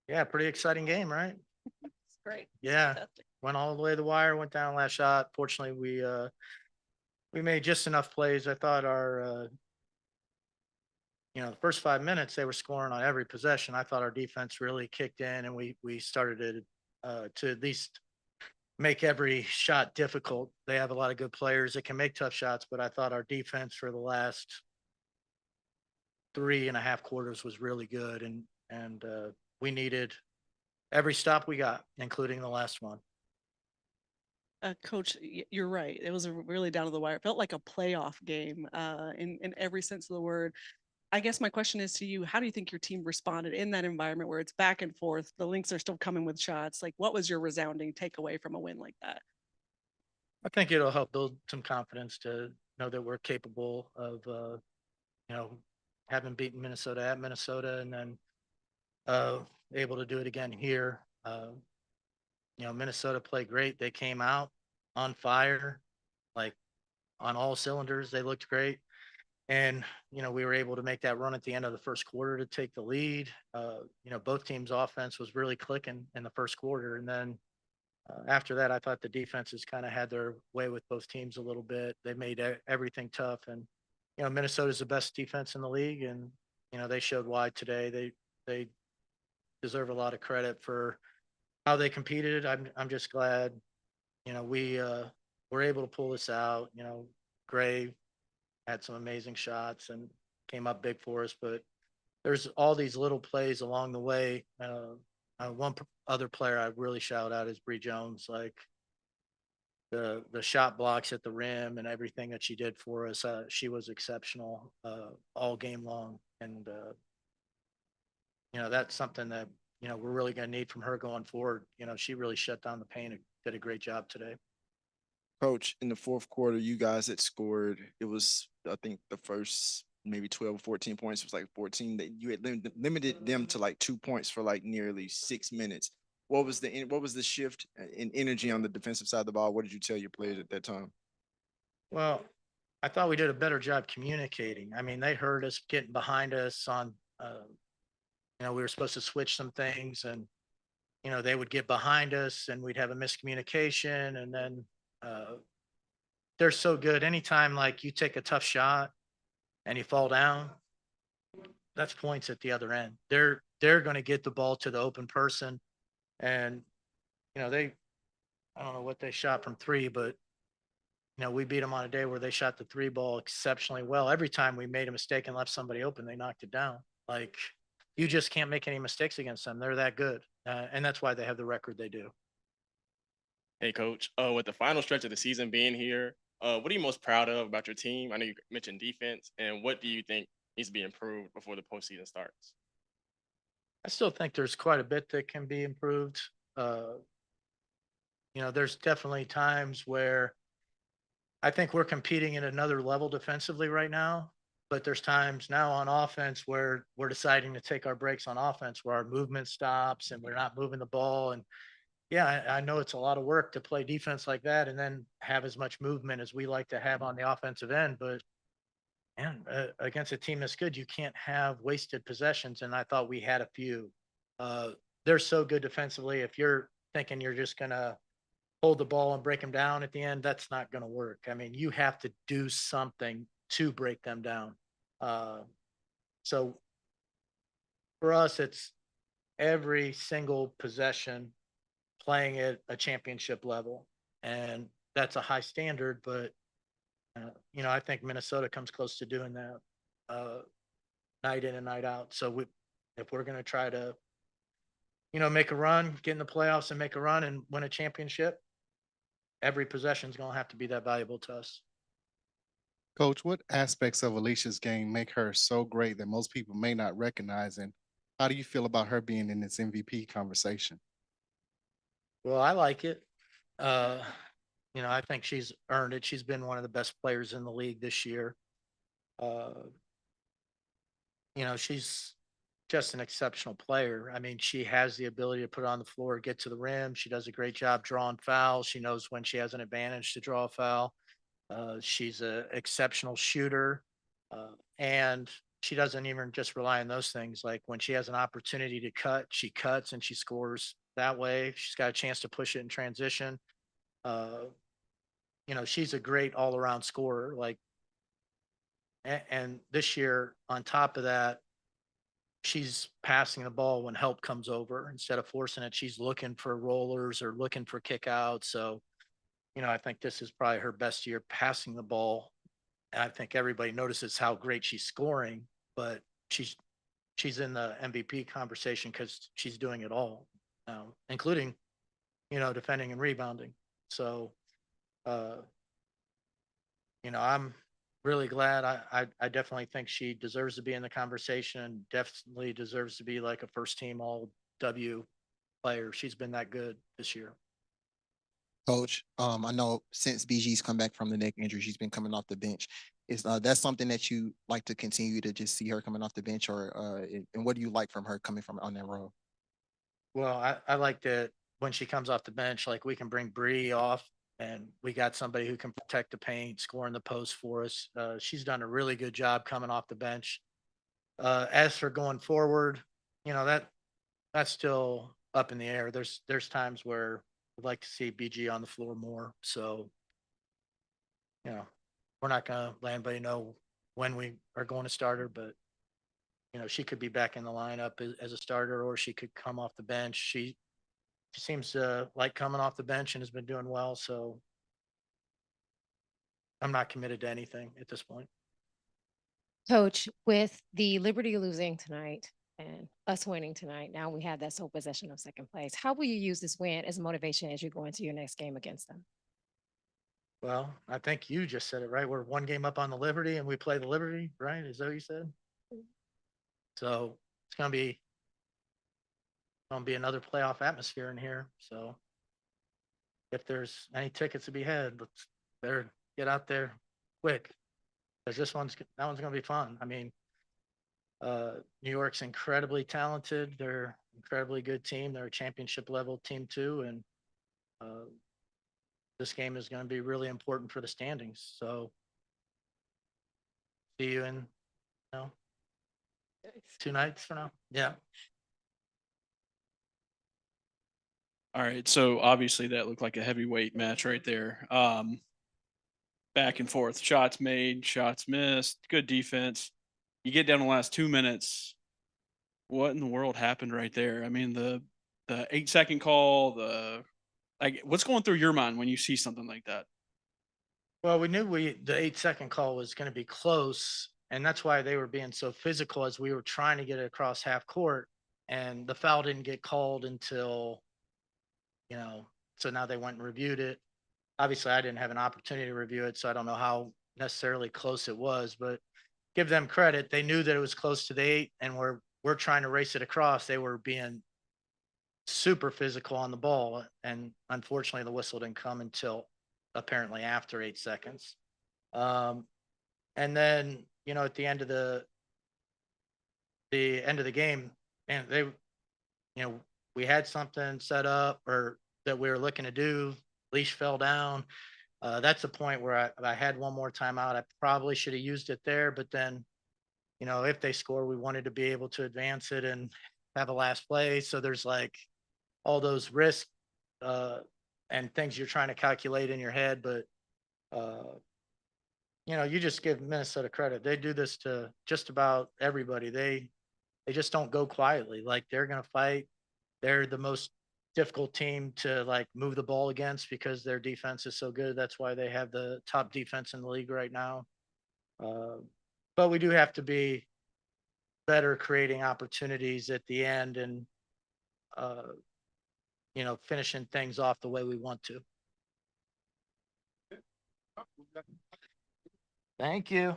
Yeah, pretty exciting game, right? It's great. It's Yeah, fantastic. went all the way to the wire, went down last shot. Fortunately, we made just enough plays. I thought the first 5 minutes they were scoring on every possession. I thought our defense really kicked in, and we started to at least make every shot difficult. They have a lot of good players that can make tough shots, but I thought our defense for the last 3.5 quarters was really good, and we needed every stop we got, including the last one. Coach, you're right. It was a really down to the wire. It felt like a playoff game in every sense of the word. I guess my question is to you: how do you think your team responded in that environment where it's back and forth? The Lynx are still coming with shots. Like, what was your resounding takeaway from a win like that? I think it'll help build some confidence to know that we're capable of, you know, having beaten Minnesota at Minnesota and then uh, able to do it again here. Minnesota played great. They came out on fire, like on all cylinders. They looked great. And, we were able to make that run at the end of the first quarter to take the lead. Both teams' offense was really clicking in the first quarter. And then after that, I thought the defenses kind of had their way with both teams a little bit. They made everything tough. And, Minnesota's the best defense in the league. And, they showed why today. They deserve a lot of credit for how they competed. I'm just glad, we were able to pull this out. Gray had some amazing shots and came up big for us. But there's all these little plays along the way. Other player I really shout out is Bree Jones. Like the shot blocks at the rim and everything that she did for us. She was exceptional all game long, and that's something that we're really going to need from her going forward. She really shut down the paint and did a great job today. Coach, in the fourth quarter, you guys had scored. It was, I think, the first maybe 12 or 14 points. It was like 14 that you had limited them to like 2 points for like nearly 6 minutes. What was the shift in energy on the defensive side of the ball? What did you tell your players at that time? Well, I thought we did a better job communicating. I mean, they heard us getting behind us on. We were supposed to switch some things, and they would get behind us, and we'd have a miscommunication, and then uh, they're so good. Anytime like you take a tough shot and you fall down, that's points at the other end. They're going to get the ball to the open person, and they I don't know what they shot from three, but we beat them on a day where they shot the three ball exceptionally well. Every time we made a mistake and left somebody open, they knocked it down. Like you just can't make any mistakes against them. They're that good, and that's why they have the record they do. Hey, coach. With the final stretch of the season being here, what are you most proud of about your team? I know you mentioned defense, and what do you think needs to be improved before the postseason starts? I still think there's quite a bit that can be improved. Uh, there's definitely times where I think we're competing at another level defensively right now. But there's times now on offense where we're deciding to take our breaks on offense, where our movement stops and we're not moving the ball. And yeah, I know it's a lot of work to play defense like that and then have as much movement as we like to have on the offensive end. But man, against a team that's good, you can't have wasted possessions. And I thought we had a few. Uh, they're so good defensively. If you're thinking you're just gonna hold the ball and break them down at the end, that's not going to work. I mean, you have to do something to break them down. Uh, so for us, it's every single possession playing at a championship level, and that's a high standard. But I think Minnesota comes close to doing that uh, night in and night out. So if we're going to try to make a run, get in the playoffs, and make a run and win a championship, every possession is going to have to be that valuable to us. Coach, what aspects of Alicia's game make her so great that most people may not recognize? And how do you feel about her being in this MVP conversation? Well, I like it. Uh, I think she's earned it. She's been one of the best players in the league this year. Uh, she's just an exceptional player. I mean, she has the ability to put it on the floor, get to the rim. She does a great job drawing fouls. She knows when she has an advantage to draw a foul. She's an exceptional shooter. And she doesn't even just rely on those things. Like when she has an opportunity to cut, she cuts and she scores that way. If she's got a chance to push it in transition. Uh, she's a great all around scorer. Like, and this year, on top of that, she's passing the ball when help comes over instead of forcing it. She's looking for rollers or looking for kickouts. So, I think this is probably her best year passing the ball. And I think everybody notices how great she's scoring, but she's she's in the MVP conversation because she's doing it all, including defending and rebounding. So, uh, I'm really glad. I definitely think she deserves to be in the conversation and definitely deserves to be like a first team all W player. She's been that good this year. Coach, I know since BG's come back from the neck injury, she's been coming off the bench. Is that something that you like to continue to just see her coming off the bench, or and what do you like from her coming from on that role? Well, I like that when she comes off the bench, like we can bring Bree off and we got somebody who can protect the paint, scoring the post for us. She's done a really good job coming off the bench. As for going forward, that's still up in the air. There's times where I'd like to see BG on the floor more. So, we're not gonna let anybody know when we are going to start her, but she could be back in the lineup as a starter, or she could come off the bench. She seems to like coming off the bench and has been doing well. So I'm not committed to anything at this point. Coach, with the Liberty losing tonight and us winning tonight, now we have that sole possession of second place. How will you use this win as motivation as you go into your next game against them? Well, I think you just said it right. We're one game up on the Liberty and we play the Liberty, right? Is that what you said? So it's gonna be another playoff atmosphere in here. So if there's any tickets to be had, let's better get out there quick because that one's gonna be fun. I mean, New York's incredibly talented. They're an incredibly good team. They're a championship level team too, and uh, this game is going to be really important for the standings. So see you in 2 nights from now. Yeah. All right. So obviously that looked like a heavyweight match right there. Back and forth, shots made, shots missed, good defense. You get down the last 2 minutes. What in the world happened right there? I mean, the 8-second call, what's going through your mind when you see something like that? Well, we knew the 8-second call was going to be close, and that's why they were being so physical as we were trying to get it across half court, and the foul didn't get called until so now they went and reviewed it. Obviously, I didn't have an opportunity to review it, so I don't know how necessarily close it was, but give them credit. They knew that it was close to the 8, and we're trying to race it across. They were being super physical on the ball, and unfortunately, the whistle didn't come until apparently after 8 seconds. And then at the end of the game, and we had something set up or that we were looking to do. Leash fell down. That's a point where I had one more timeout. I probably should have used it there, but then, if they score, we wanted to be able to advance it and have a last play. So there's like all those risks and things you're trying to calculate in your head. But, you just give Minnesota credit. They do this to just about everybody. They just don't go quietly. Like they're going to fight. They're the most difficult team to like move the ball against because their defense is so good. That's why they have the top defense in the league right now. But we do have to be better creating opportunities at the end and, finishing things off the way we want to. Thank you.